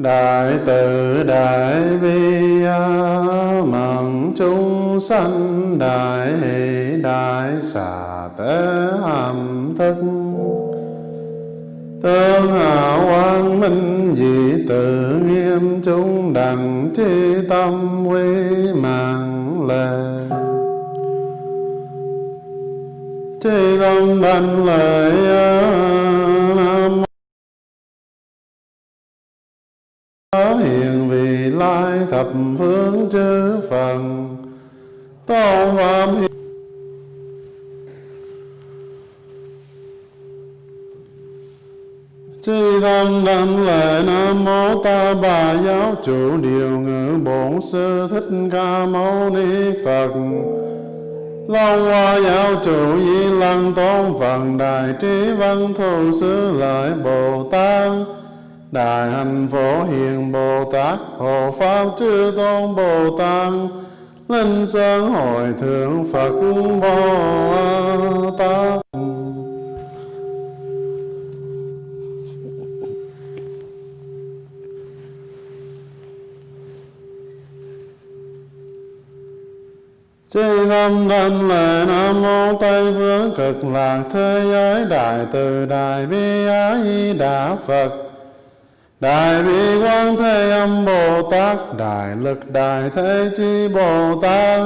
Đại từ đại bi mẫn chúng sanh, đại hỷ đại xà tế hàm thức. Tương hảo quang minh dị tự nghiêm, chúng đẳng chi tâm quy mạng lệ. Chi tâm đảnh lễ Nam hiền vị lai thập phương chư Phật, tôn pháp hiền. Chi tâm đảnh lễ Nam mô Ta Bà giáo chủ điều ngự bổn sư Thích Ca Mâu Ni Phật. Long Hoa giáo chủ Di Lặc tôn Phật, đại trí văn thù sư lợi Bồ Tát, đại hạnh phổ hiền Bồ Tát, hộ pháp chư tôn Bồ Tát, linh sơn hội thượng Phật Bồ Tát. Chi tâm đảnh lễ Nam mô Tây phương cực lạc thế giới đại từ đại bi A Di Đà Phật, đại bi quang thế âm Bồ Tát, đại lực đại thế chi Bồ Tát,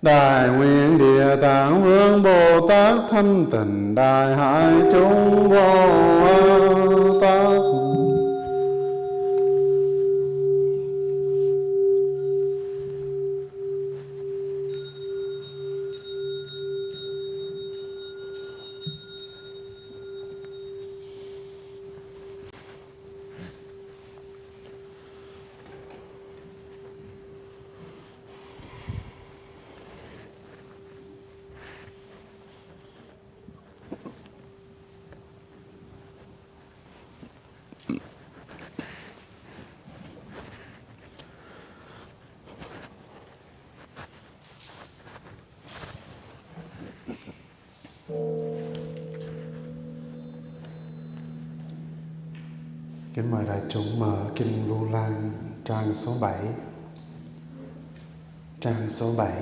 đại nguyện địa tạng vương Bồ Tát, thanh tịnh đại hải chúng Bồ Tát. Kính mời đại chúng mở Kinh Vu Lan trang số 7. Trang số 7.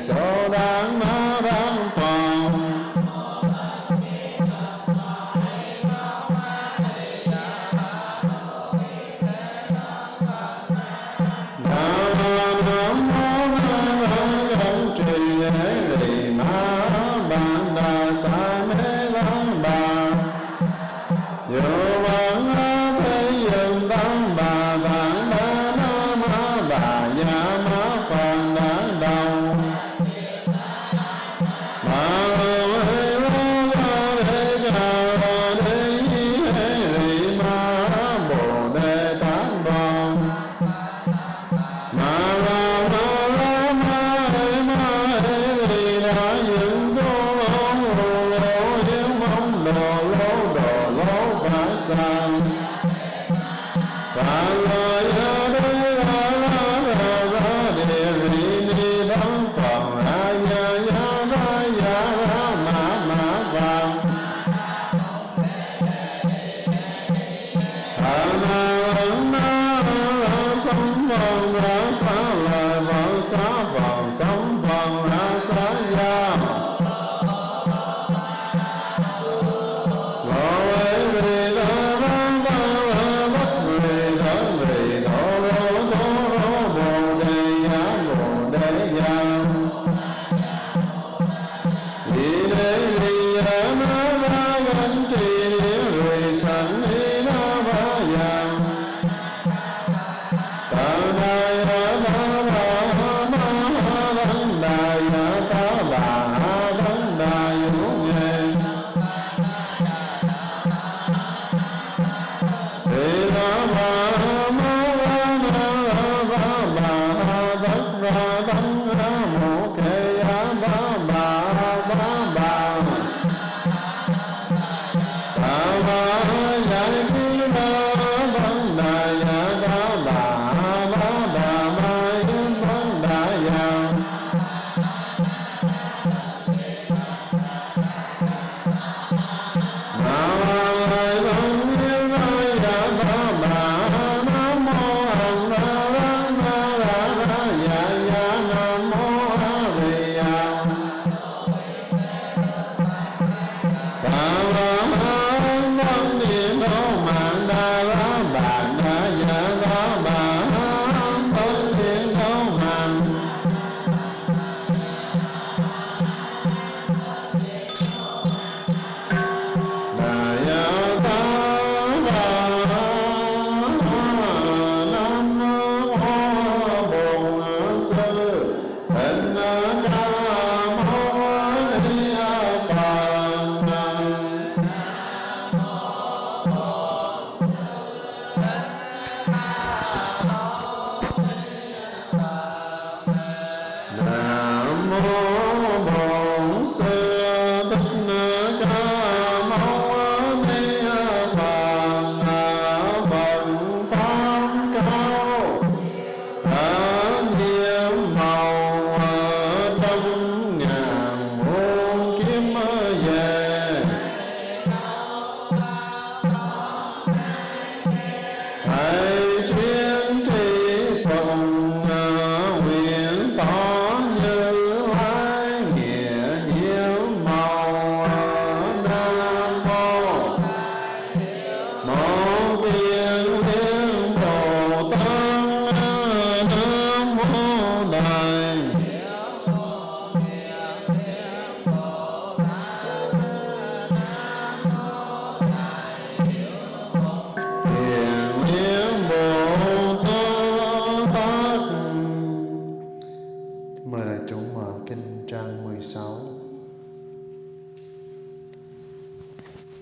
số đáng má đáng toàn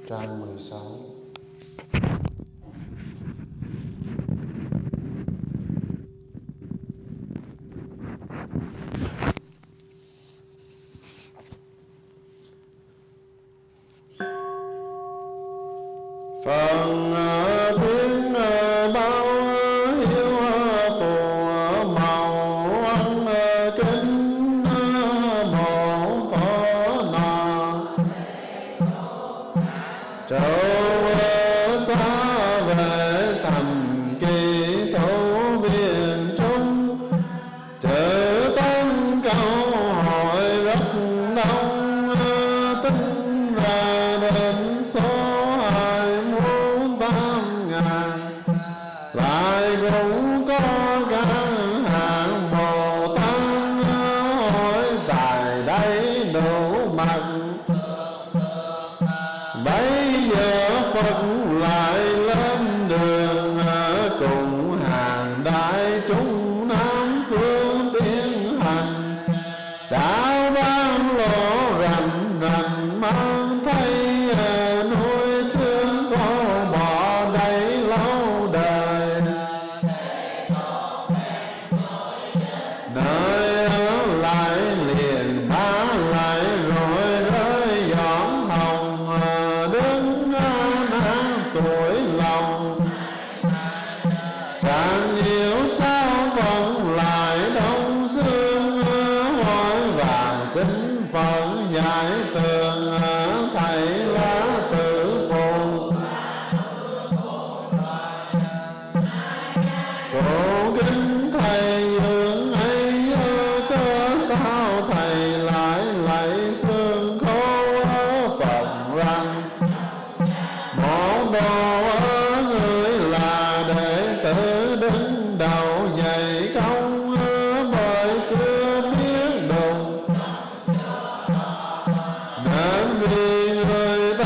trang 16. Phần tiếng bao hiếu phù màu ăn kính một thọ nà châu xa về thành kỳ tổ viên trung chữ tăng cao đủ mặt. Bấy giờ Phật lại lên đường cùng hàng đại chúng Nam phương tiến hành. Đạo ban lộ rành rành mang thay nuôi xương khô bò đầy lâu đời. Nơi ở lại liền bá lại rồi rơi giọt hồng đứng nán tuổi lòng. Chẳng nhiều sao vẫn lại đông xương hỏi vàng xin Phật giải tường thầy lá tử phù. Cổ kính thầy dưỡng ấy cớ sao thầy lại lạy xương khô Phật rằng một đồ người là đệ tử đứng đầu dạy công bởi chưa biết đùng. Nên vì người ta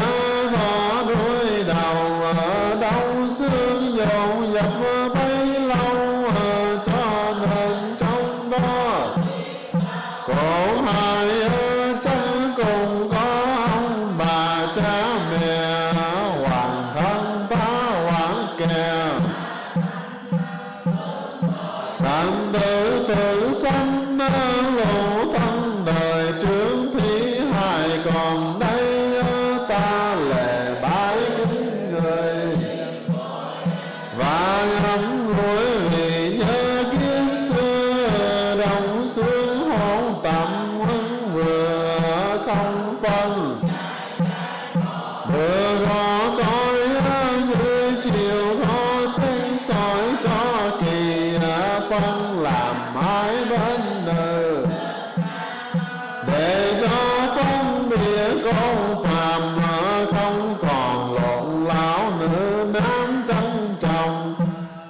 thọ đuôi đầu đau xương dầu dập bấy lâu, cho nên trong đó cổ hài chẳng cùng có ông bà cha mẹ hoàng thân ta hoàng kè. Sanh tử tử sanh lộ thân đời trước thi hài còn đây ta lệ bái kính người. Và ngắm núi vì nhớ kiếp xưa đông xương hôn tầm quân vừa không phân. Vừa có coi như chiều có sinh soi cho kỳ phân làm hai bên nờ. Để cho phân biệt con phàm không còn lộn lão nữa nám trân trọng.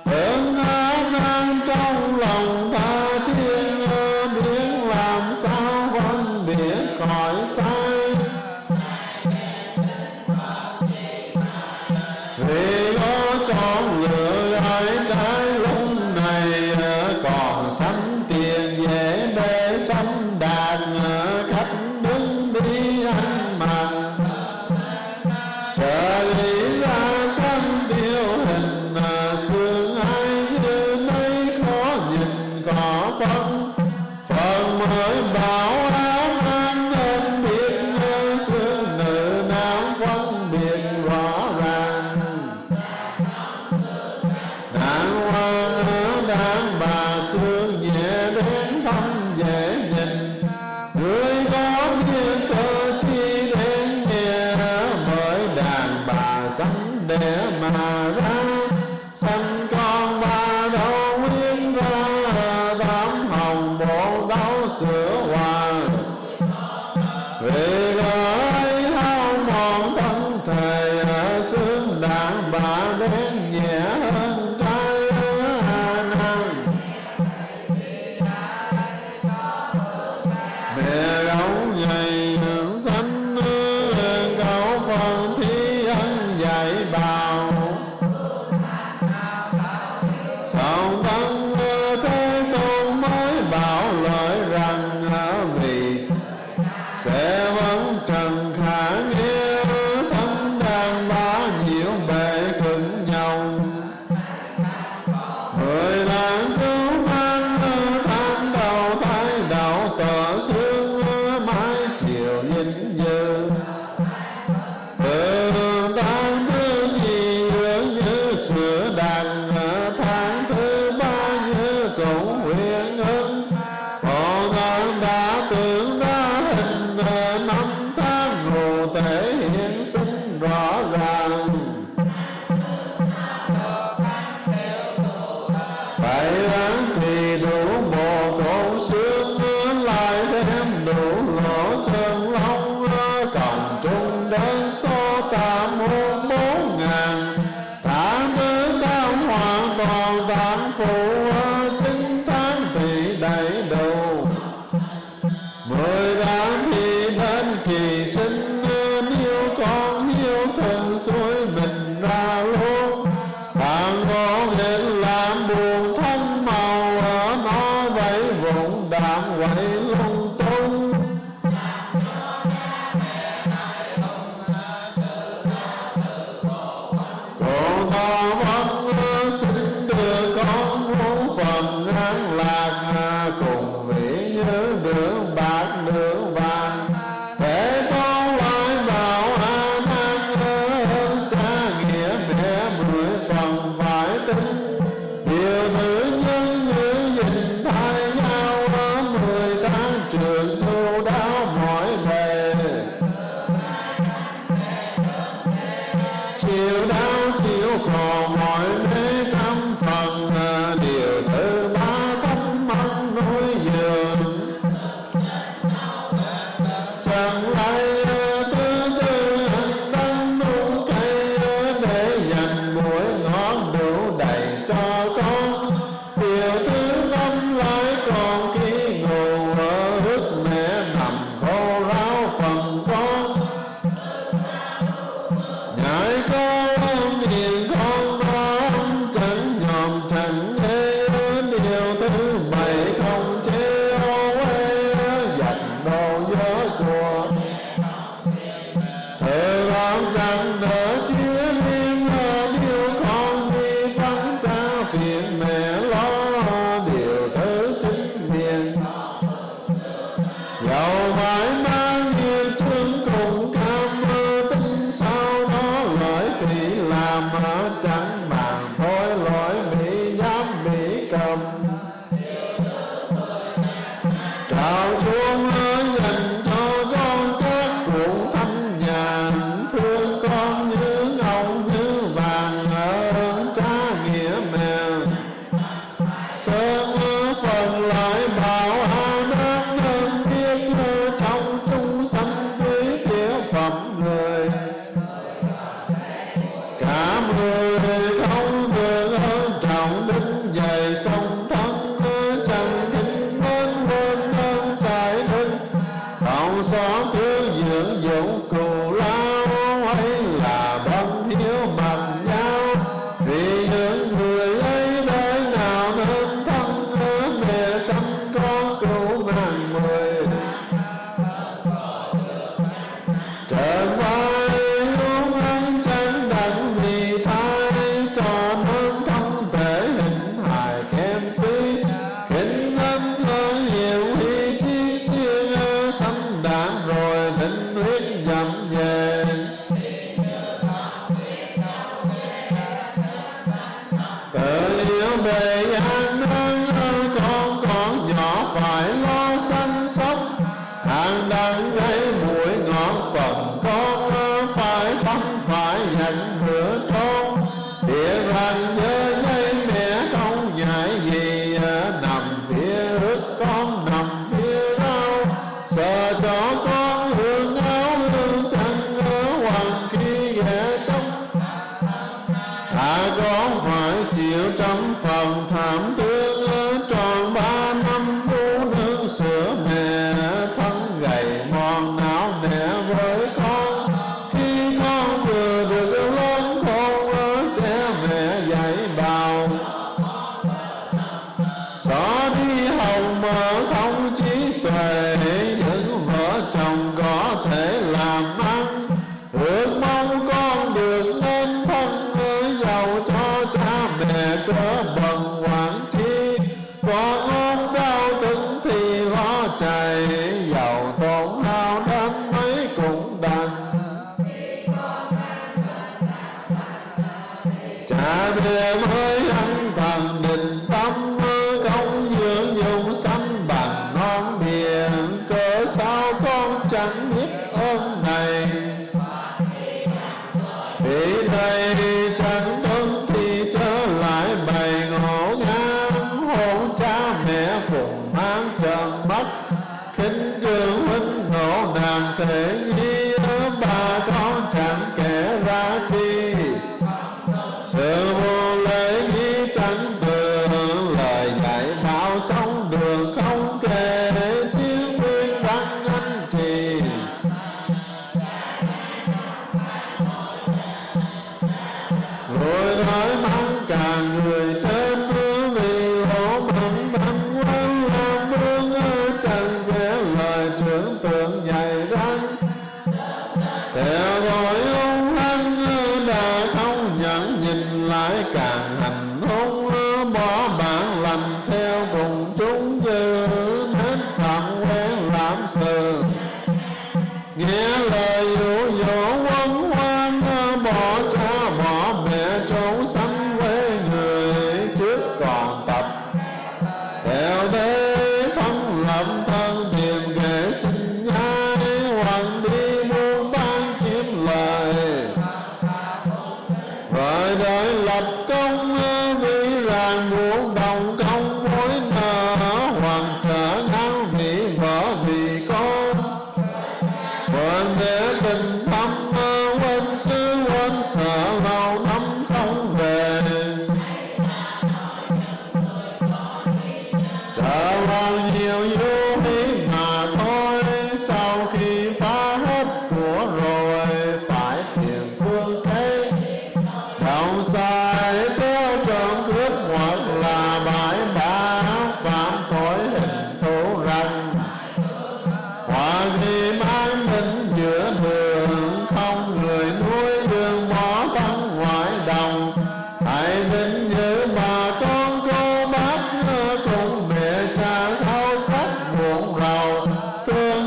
Ơn đang trong lòng tha thiên biết làm sao phân biệt khỏi sai. Vì có chọn lựa gái trái lúc này còn sắm tiền dễ để sắm đạt khách đứng đi ăn mặn. Chờ nghĩ ra sanh tiêu hình xương ai như mấy khó nhìn có phân. Phần mới bảo ám anh nên biết xương nữ nam phân biệt rõ ràng. Đàng hoàng đàn bà xương nhẹ đến thăm dễ nhìn. Người có như cơ chi đến nhẹ bởi đàn bà sanh để mà ra. Sanh con ba đâu nguyên ra tám hồng bộ đau sữa hòa. Vì bởi hao mòn thân thể xương đàn bà đến nhẹ hơn trai năng. Mẹ gấu nhầy xanh gấu phần thi ân dạy bào. Sau tăng Thế Tôn mới bảo lợi rằng vì sẽ vẫn trần khả nghe thân đàn bà nhiều bề cứng nhau. Mười tháng cứu mang tháng đầu thái đầu tờ xương mái chiều nhìn như. Từ tháng thứ nhì dường như sữa đàn tháng thứ ba như cũng huyền ưng. Còn đã tưởng ra hình dầu phải mang nghiệp chướng cùng cam tính sau đó lỗi thì làm chẳng màng thôi lỗi bị giám bị cầm. Trao chuông dành cho con các cụ thanh nhàn, thương con như ngọc như vàng ơn cha nghĩa mẹ. Sơn phần lại bảo nát nên biết trong chúng sanh tuy thiện phẩm người. Cả mười không được trọng đứng dậy sông thân chẳng kính mến quên ơn trải đứng. Không xót thương dưỡng dụng cù lao hay là bông hiếu bằng nhau. Vì những người ấy đời nào nên thân mẹ sanh con cứu ngàn người. Trần vai luôn ăn chẳng đặng vì thai cho nên thân thể hình hài kém xí. Khinh anh nhiều hy chi siêng sanh đạn rồi thịnh huyết dầm về. Tự yêu bề gian nan con nhỏ phải lo săn sóc. Hàng đăng gây mũi ngọn phần con phải tâm phải nhận bữa trốn. Thiệt rằng nhớ dây mẹ không nhảy gì nằm phía ướt con nằm phía đau. Sợ cho con hương áo hương chân hoàng khi ghé trong. Con phải chịu trăm phần thảm thương tròn 3 năm bu nương sữa mẹ. Thân gầy mòn não nẻ với con khi con vừa được lớn con cha mẹ dạy bảo. Cho đi học mở thông trí tuệ những vợ chồng có thể làm ăn. Ước mong con được nên thân giàu cho cha mẹ cỡ bần hoàng chi. Con ốm đau từng thì lo chạy giàu tổn hao đến mấy cũng đành. Cha mẹ mới ăn thần định tâm công dưỡng dùng sanh bằng non miệng. Cớ sao con chẳng biết ơn này. Vì này chẳng tuân thì trở lại bày ngộ ngang. Hôn cha mẹ phụng mang trần mắt. Khinh trường huynh ngộ nàng thể nhi. Bà con chẳng kể ra chi. Sự vô lễ nghi chẳng đường. Lời dạy bảo sống đường không kể. Tiếng nguyên đăng anh trì. Rồi nói mang càng người trên vì hổ mạnh mạnh quan làm vương chẳng kể lời trưởng tượng dạy răng. Theo gọi ông hăng đã không nhận nhìn lại càng hành hung. Bỏ bản lành theo cùng chúng dư hết phạm quen làm sự. Nghe lời dụ dỗ quân hoan bỏ cha bỏ mẹ trốn sanh quê người trước còn tập. Theo thế thân lập thân tìm kẻ sinh nhai hoặc đi buôn bán kiếm lời. Rồi đời lập công vì ràng buộc đồng công mối nợ hoặc trở ngăn vì vợ vì con. Quên để tình thâm quên xứ quên sợ lâu năm không về. Trở bao nhiêu vô lý mà thôi. Sau khi phá hết của rồi phải tìm phương thế. Đâu sai theo trộm cướp hoặc là bãi bá phạm tội hình thù rằng. Hoặc khi mang đến giữa đường không người nuôi đường bỏ thân ngoại đồng. Hãy vinh như bà con cô bác cùng mẹ cha sâu sắc buồn rầu. Thương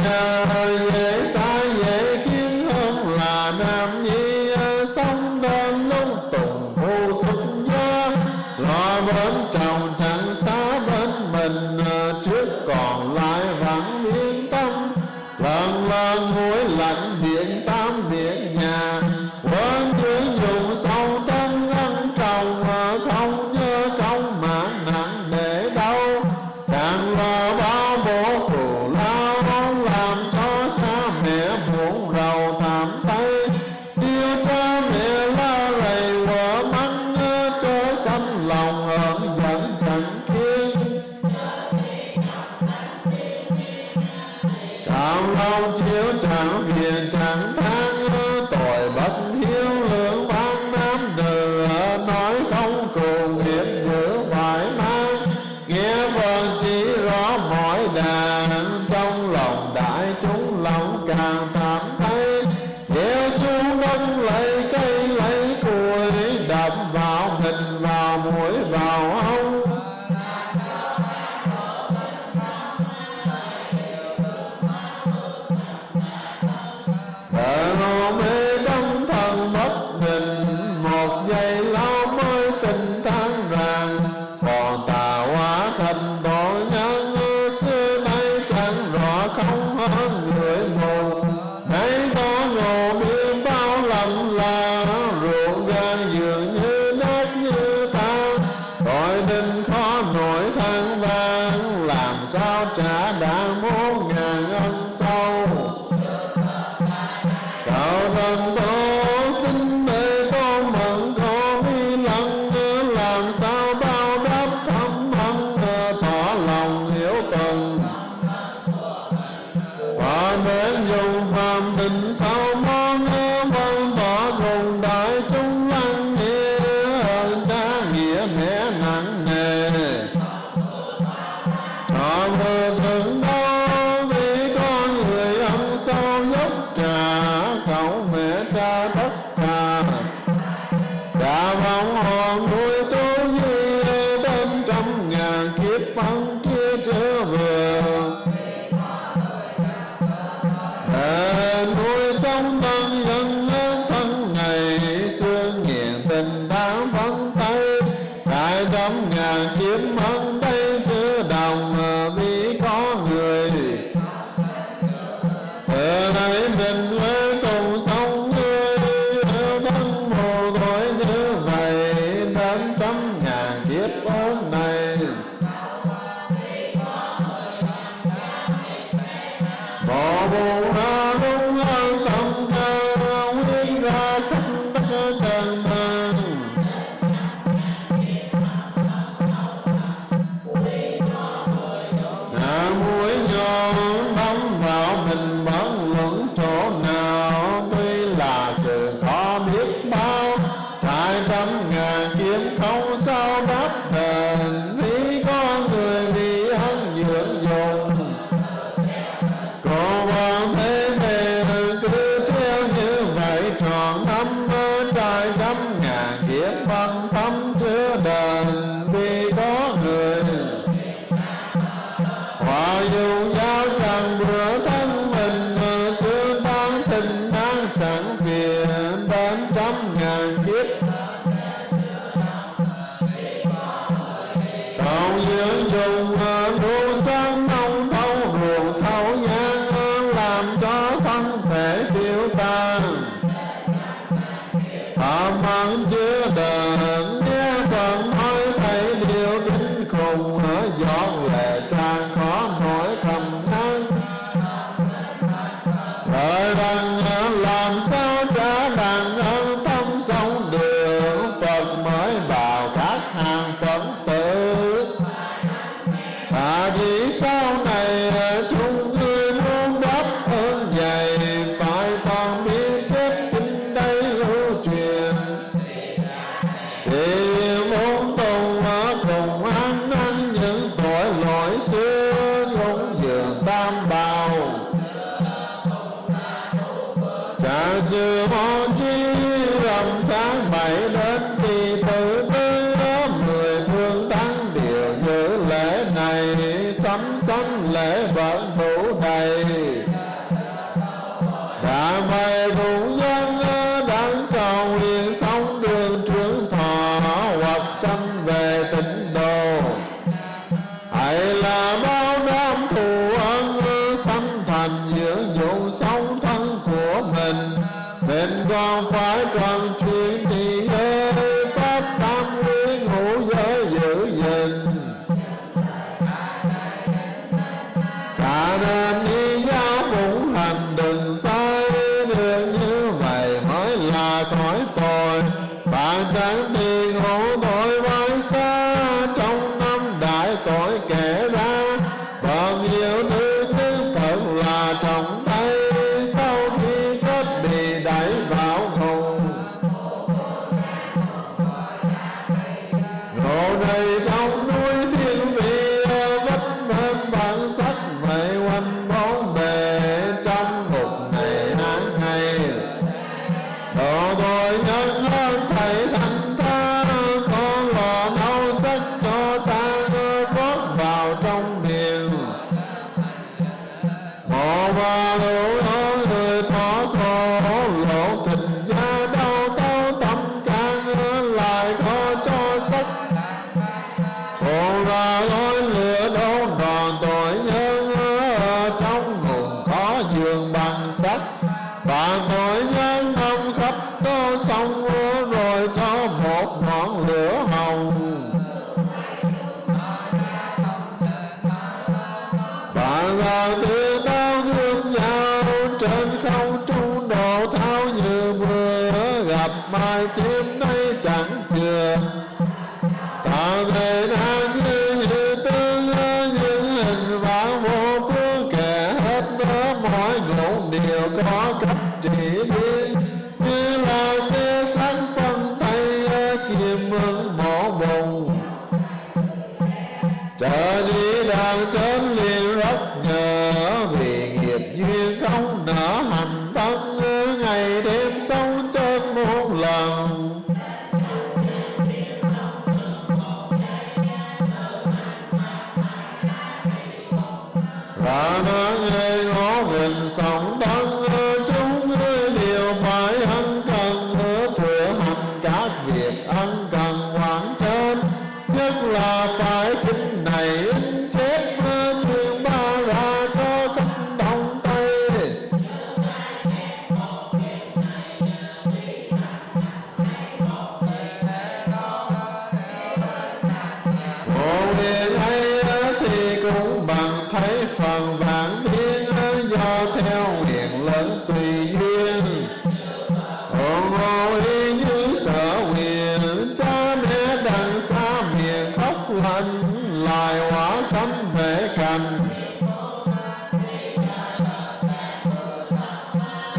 nhà dễ sai dễ khiến hơn là nam nhi sống đến lúc tùng phu xuất gia. Lo bên chồng chẳng xa bên mình, trước còn lại vẫn yên tâm. Lần lần mũi lạnh điện tam điện nhà, quên dưới dùng sâu tân ân trồng, không nhớ công mạng nặng để đâu. Chẳng lo bao bố cù lao, làm cho cha mẹ buồn rầu thảm tay. Yêu cha mẹ la rầy vợ mắng, chớ sanh lòng hờn giận chẳng kiên. Trạm lâu chiếu chẳng phiền chẳng than, tội bất hiếu lương ban nam nữ. Nói không cùng nghiệp giữ phải mang, nghe vâng chỉ rõ mọi đàn. Trong lòng đại chúng lòng càng tạm thấy, gieo xuống đất lấy cây lấy củi, đập vào mình vào mũi vào ống. Đời mê đâm thần bất định, một giây lâu mới tình than rằng. Còn tà hóa thành tội nhân, xưa nay chẳng rõ không hơn người mù. Nay có ngộ biết bao lầm là, ruộng gan dường như nát như tan. Tội đình khó nổi than vang, làm sao trả đã 1.000 ân sâu. Cậu thần tổ xin để con mừng con đi lần, làm sao bao đáp thâm ân, tỏ lòng hiểu cần. Phật đến dùng phàm tình sau mong, vâng tỏ cùng đại chúng lắng nghe. Ơn cha nghĩa mẹ nặng nề, cho vừa xứng đau vì con người ân sâu dốc trả. Cậu mẹ cha tất cả, cha vọng hồn nuôi tu nhi, đến 100.000 kiếp ân kia chưa vừa. Để nuôi sống tân nhân thân ngày, xưa nghiền tình đáng phấn tay. Trải 100.000 kiếp ân đây chưa đồng, vì có người. Từ nay mình với cùng sống người, thân mồ tội như vậy. Đến 100.000 kiếp ơn này, bộ buồn nó đúng hơn tâm cơ, nguyên ra khắp đất trần thân. Mũi nhọn đâm vào mình bấn luận chỗ nào, tuy là sự khó biết bao. Trải 100.000 kiếp không sao đáp đền, vì con người bị ân dưỡng dùng. Cô quan thế về cứ treo như vậy tròn năm, trải 100.000 kiếp ân thâm chưa đền, vì có người. Hòa dù giao trần bữa thân mình, xưa tan tình đang chẳng phiền. Đến 100.000 kiếp còn dưỡng dùng, nuôi sáng nông thâu ruộng thâu nhang, làm cho thân thể tiêu tan. Thọ mặn chưa đền, nghe Phật nói thấy điều kinh khủng. Giọt lệ tràn khó nổi thầm than, đời rằng làm sao trả đàn ơn tâm sống được. Phật mới bảo các hàng Phật tử, vì sau này chúng ngươi muốn đáp ơn dày, phải toàn biết chết kinh đây lưu truyền. Chỉ muốn tùng cùng ăn năn những tội lỗi xưa, lũng dường tam bào. Chả chưa mong chi rằm tháng 7 đến kỳ thứ tư, 10 phương tăng điều giữ lễ này. Sắm sanh lễ vẫn đủ đầy, sử dụng sống thân của mình còn phải cần chuyện gì ơi, pháp tam quy ngũ giới giữ gìn. Cả nên y giáo phụng hành đừng sai, được như vậy mới là cõi tội. Bạn chẳng thì ngộ tội vai xa, trong năm đại tội kể ra. Bao nhiêu thứ nhất thật là trọng tay, sau khi kết bị đẩy vào ngục. Ngộ này trong núi thiên vị, vất vân bản sắc vậy quanh bốn bề, trong ngục này tháng ngày. Độ tội nhân hơn thầy thành ta, con lò nấu sắc cho ta rót vào trong miệng. Một và đủ người thọ khổ, lộ thịt da đau tao tâm can, lại khó cho sắc. Phụ ra lối lửa đốt đòn tội nhân, ở trong ngục có giường bằng sắt. Và tội nhân năm khắp đó xong, rồi cho một ngọn lửa hồng. Bạn là tự đau thương nhau, trên không trung độ thao như mưa. Gặp mai chim nay chẳng chừa, tạo thể đang như tương, những hình vạn vô phương kể hết đó. Mỗi ngũ đều có cách trị điên, như là xe sắc phân tay chim ưng mổ bùng. Chờ đi đàn trên liền rất nhờ, vì nghiệp duyên không nở hành tăng, ngày đêm sống trên một lần. Và người ngõ mình sống tăng, chúng đều phải ân cần, thừa hành các việc ân cần hoàn trên. Nhất là phải kinh này in chép, truyền ba ra cho khách đông tây. Bộ việc hay thì cũng bằng thấy phần vạn thiên, do theo nguyện lớn tùy duyên. Ồ y như sở quyền, cha mẹ đằng xa miền khóc lạnh, loài hóa sanh về cành.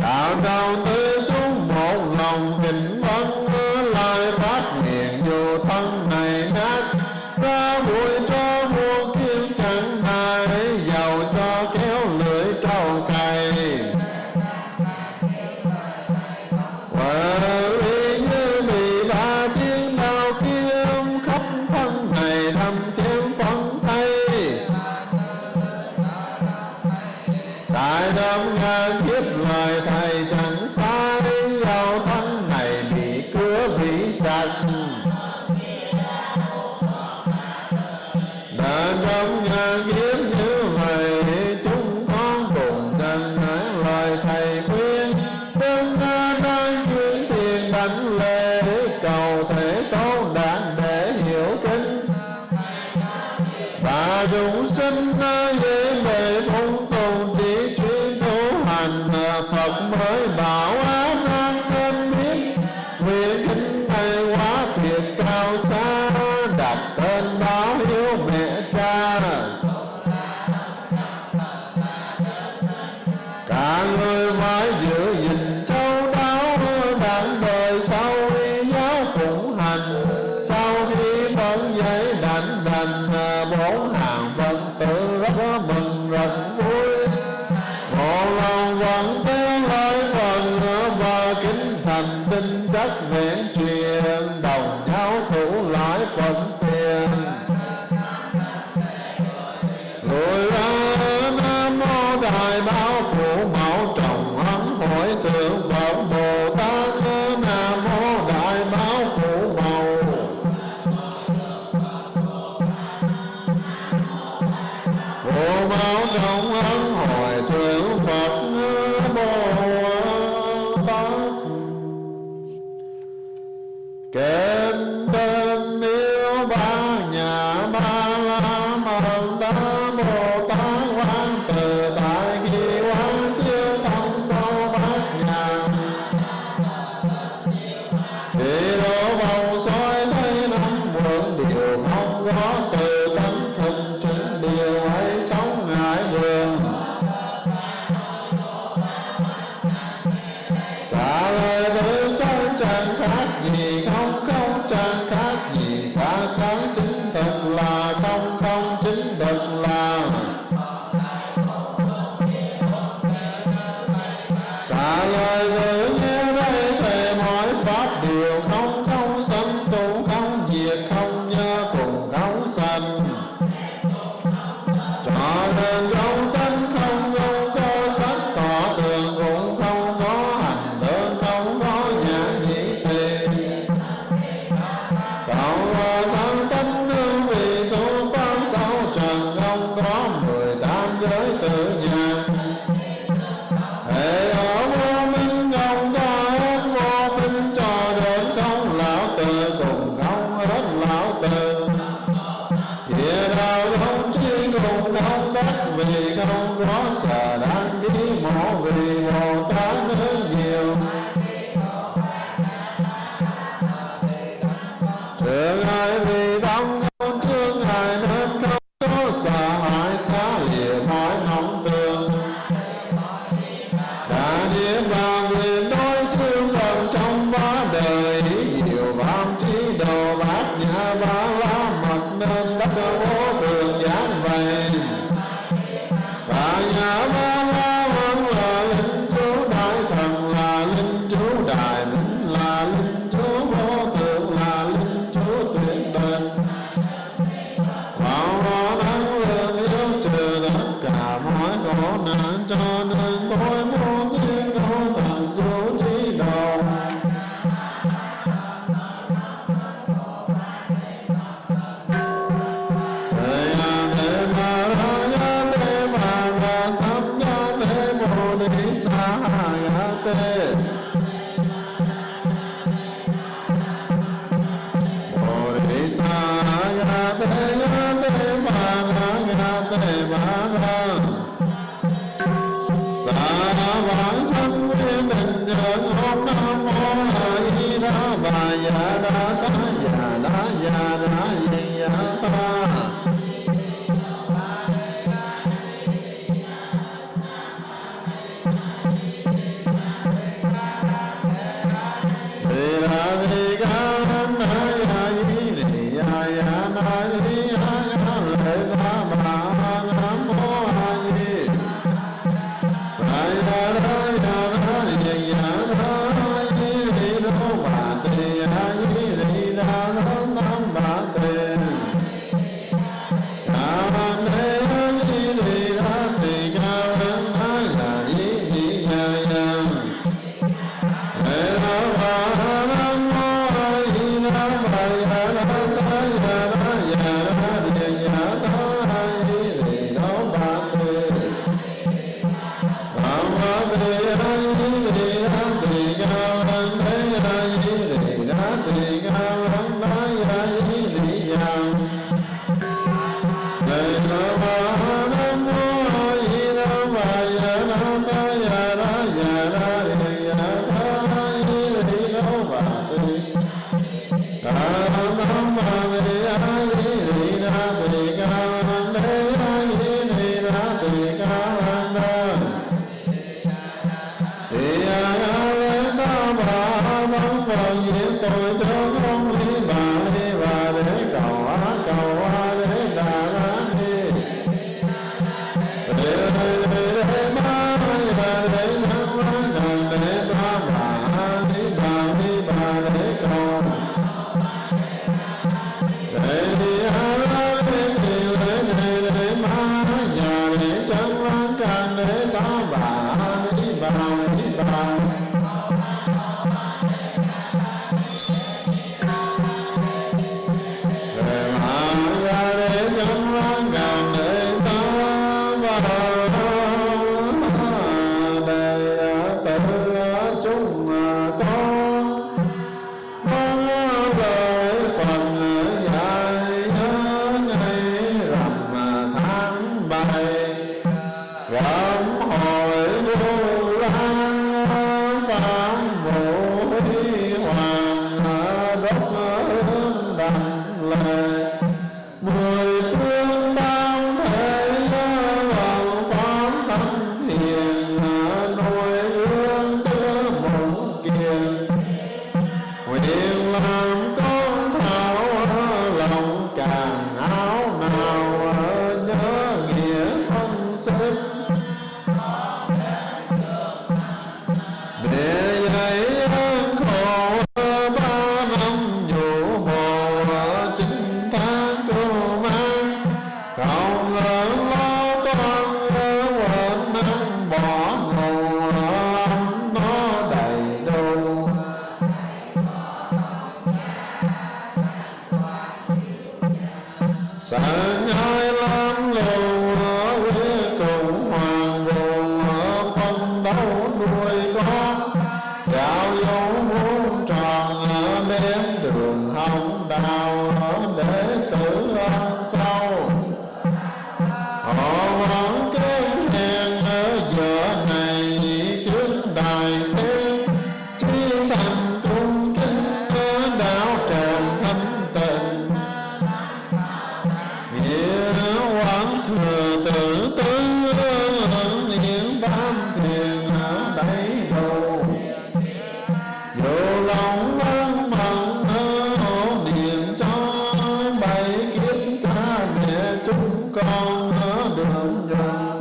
Đạo đầu tư chúng một lòng kính vâng, lại phát nguyện dù thân này nát. Ra bụi cho muôn kiếm chẳng nài, giàu cho kéo lưỡi trâu cày. Y như bị đa chiến đao kiếm, khắp thân này đâm chém phân thay. Tại đâm ngang kiếp lời thầy chẳng sai, dầu thân này bị cứa bị chặt. Đã đâm ngang kiếp như vậy, chúng con cùng đành nói lời thầy khuyên. Đừng đang chuyên tiền đánh lễ, cầu thể tôn đản để hiểu kinh. Và chúng sinh dễ về phong tùng, chỉ chuyên tu hành Phật mới bảo an nên biết. Nguyện kinh này quá thiệt cao xa, đặt tên báo hiếu mẹ cha. Cả người phải giữ gìn châu đáo, đặng đời sau y giáo phụng hành. Sau khi phân giấy đảnh đành, bốn hàng phật tử rất mừng rất vui. Một lòng vẫn tiếng lời phần, và kính thành tinh chất vẹn truyền, đồng nhau thủ lại phận tiền. Lùi ra Nam Mô Đại Bảo Phụ Mẫu Trọng Ấn Hội Thượng Phật Bồ Tát. Nam Mô Đại Bảo Phụ Mẫu. Phụ Mẫu Trọng Ấn Hội Thượng Phật. gì không không chẳng khác gì, xa sáng chính thật là không không chính thật là. Xả lời ngữ nghe đây thề mọi pháp điều không không sanh tu không diệt không nhớ cùng không sanh. Trọ đường không tánh không không có sắc tỏ tường cũng không có hành tượng không có nhãn nhĩ tiền. Không có thân tánh hương vị số pháp sáu trần không có 18 giới tự nhạc. Hệ ở vô minh không có hết vô minh cho đến không lão tử cùng không hết lão tử. Kia đạo không chi cùng không đắc vì không có sở đăng ký mộ vì Bồ Tát nước nhiều. Trường ai vì tâm không thương ngài nên không có sợ hãi xá lìa mọi nóng tương. Đã niết bàn quyền đối chư Phật trong ba đời, diệu pháp trí đồ bát nhã ba la mật nên đắc vô thường giác vậy. Và nhà ba la vẫn là linh chú đại thần, là linh chú đại minh, là linh chú vô thượng, là linh chú tuyệt tình. Vào đó đáng lượng yêu trừ tất cả mọi khổ nạn, cho nên tôi muốn thiên câu thần chú trí đồ. Thế ma ra thế ma ra sắp ya thế bồ đề sa ya thế. Bồ đề sa ya thế ma ra sa vãng sanh viên định nhớ om nam mô a di đà bà ya đa ta ya đa ya ta. Đề đà đề ca na ya di đề ya na di ya lệ ta bà nam mô a di. Gom hội lưu lan nuôi con, dạo dấu muôn tròn đến đường hồng đạo để tử sau. Họ vẫn kén hẹn ở giờ này trước đài sen, trí thành cung kính đạo tràng thánh tịnh. Nghĩa quán thừa tự tứ hiện tam thiền đầy đủ. Dù lòng vắng mặn hộ niệm cho bảy kiếp cha mẹ chúng con đường dần.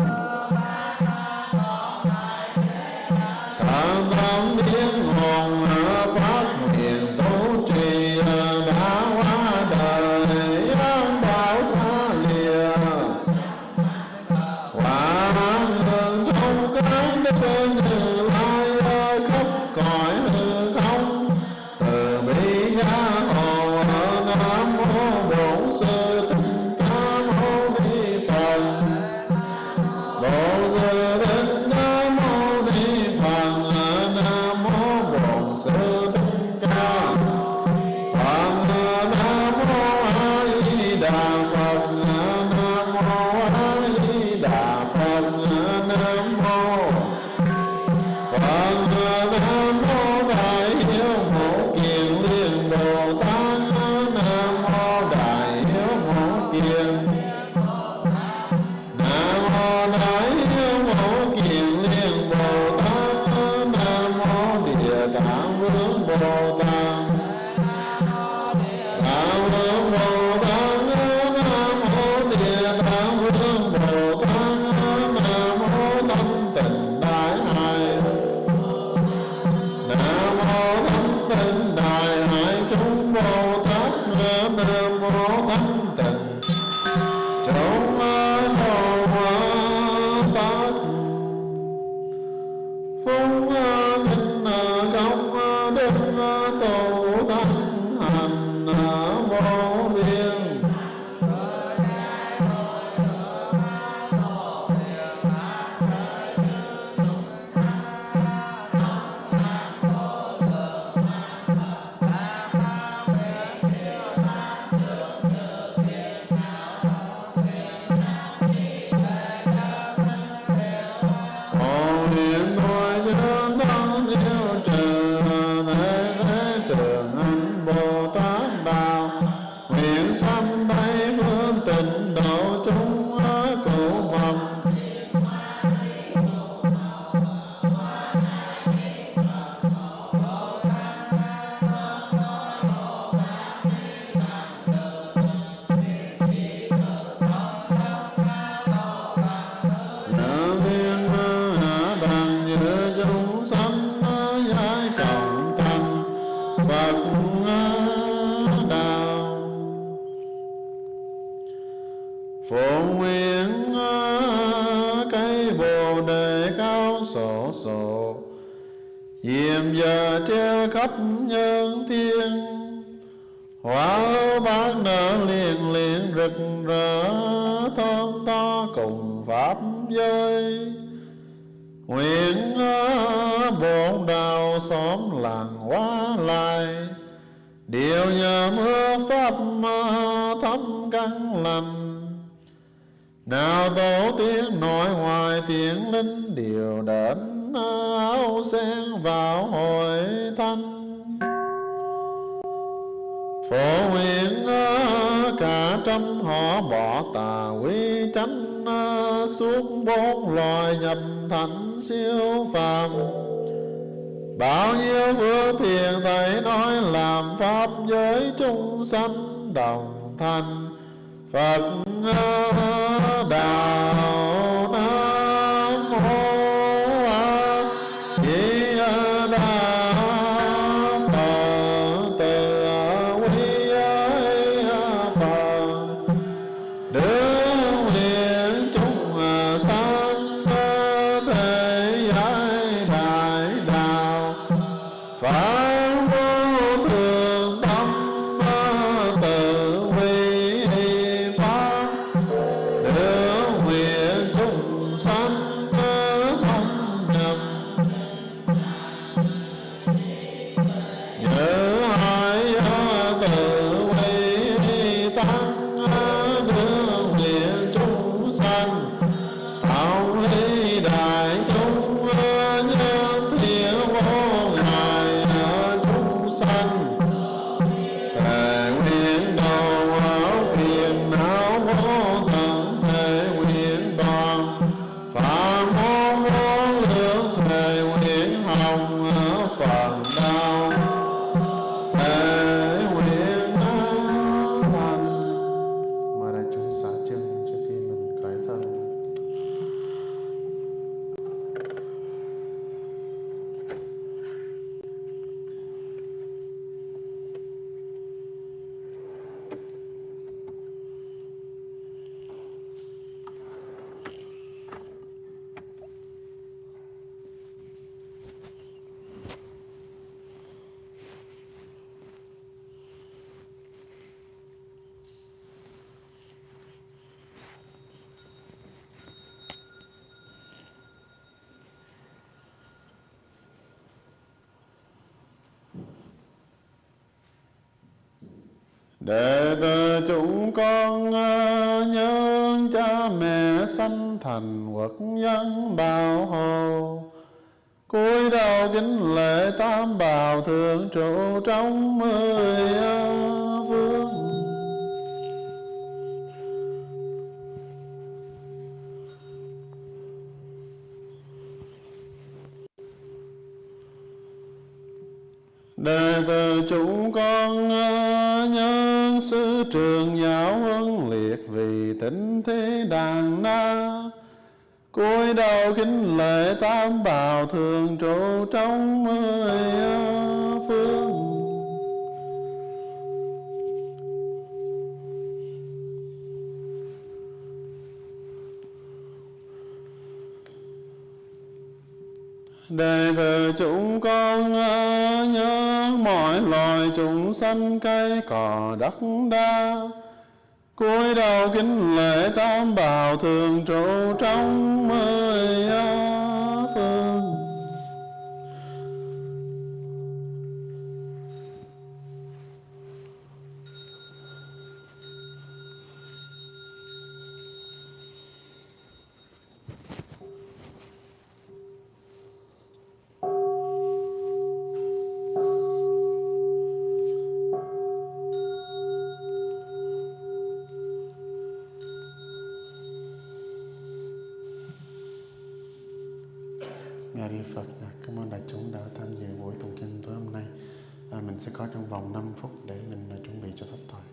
Thượng tâm biết hồn phát nguyện tu trì đã qua đời an bảo xa lìa. Quả hương thông cánh đức Như Lai khắp cõi hư không. Từ bi gia hộ Nam mô Bổn Sư Thích Ca Mâu Ni Phật. Bổn Sư Thích Ca Mâu Ni Phật. Nam mô Bổn Sư Thích Ca Phật. Nam mô A Di Đà Phật. Nam mô A Di Đà Phật. Nam mô Phật. Nam mô Đại Hiếu Mẫu Kiền Liên Bồ Tát. Nam mô Đại Hiếu Mẫu Kiền. Nam mô Đại Hiếu Mẫu Kiền Liên Bồ Tát. Nam mô Địa Tạng Vương Bồ Tát. Nam Vương Bồ Tát. Nam mô Địa Tạng Vương Bồ Tát. Nam mô Tâm Tịnh Đại Hải. Nam mô Thánh Tịnh Đại Hải chúng Bồ Tát. Nam mô Thánh Tịnh chúng Bồ Tát. Phúc nghinh công đức tu thanh hành vô biên. Hộ niệm tôi chớ tăng yêu trừ thế thế trường anh Bồ Tát đạo. Nguyện sanh Tây phương tịnh độ chúng cụ Phật. Nhớ thiên hạ bằng như chúng sanh giải cộng thành Phật đạo. Phổ nguyện cây Bồ Đề cao sổ sổ, diệm giờ treo khắp nhân thiên. Hoa bát nở liền liền rực rỡ, thơm tho cùng pháp giới. Nguyện bổn đạo xóm làng hóa lại, điều nhờ mưa pháp thấm căn lành. Nào tổ tiên nội ngoài tiếng linh điều đến, áo sen vào hội thanh. Phổ nguyện cả trăm họ bỏ tà quy chánh, suốt bốn loài nhập thành siêu phàm. Bao nhiêu phước thiện thầy nói làm pháp giới chúng sanh đồng thành Phật đạo. Nam mô A Di Đà Phật. Từ quy Phật đưa nguyện chúng sanh thế giới đại đạo. Phật vô thường tâm tự quy pháp, đưa nguyện chúng sanh thông nhập Đệ tử chúng con nhớ cha mẹ sanh thành quốc dân bảo hộ, cúi đầu kính lễ tam bảo thường trụ trong 10 phương. Đệ tử chúng con nhân sư trường giáo huấn liệt vì tính thế đàn na, cúi đầu kính lễ tam bảo thường trụ trong 10 phương. Đệ tử chúng con nhớ mọi loài chúng sanh cây cỏ đất đa, cúi đầu kính lễ tam bảo thường trụ trong 10 phương. Ngài Di Phật, cảm ơn đại chúng đã tham dự buổi tụng kinh tối hôm nay. Mình sẽ có trong vòng 5 phút để mình chuẩn bị cho pháp thoại.